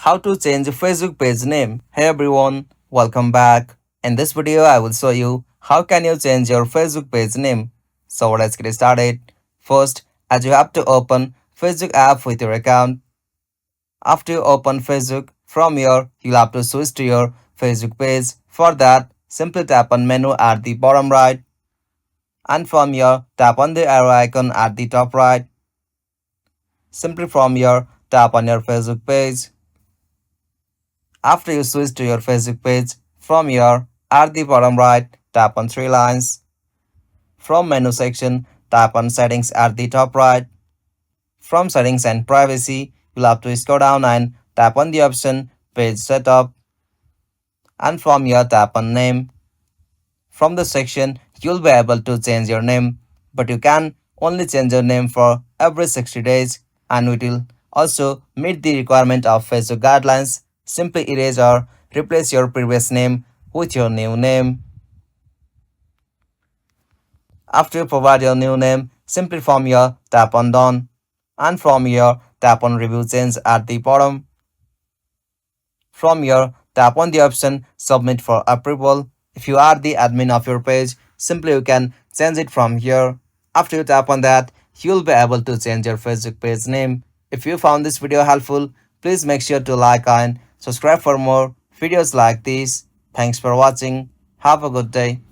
How to change a Facebook page name. Hey everyone, welcome back. In this video, I will show you how can you change your Facebook page name. So let's get started. First, as you have to open Facebook app with your account. After you open Facebook, from here, you'll have to switch to your Facebook page. For that, simply tap on menu at the bottom right, and from here, tap on the arrow icon at the top right. Simply from here, tap on your Facebook page. After you switch to your Facebook page, from here, at the bottom right, tap on three lines. From menu section, tap on settings at the top right. From settings and privacy, you'll have to scroll down and tap on the option page setup. And from here, tap on name. From the section, you'll be able to change your name, but you can only change your name for every 60 days, and it will also meet the requirement of Facebook guidelines. Simply erase or replace your previous name with your new name. After you provide your new name, simply from here tap on done, and from here tap on review change at the bottom. From here tap on the option submit for approval. If you are the admin of your page, simply you can change it from here. After you tap on that, you'll be able to change your Facebook page name. If you found this video helpful, please make sure to like and subscribe for more videos like this. Thanks for watching. Have a good day.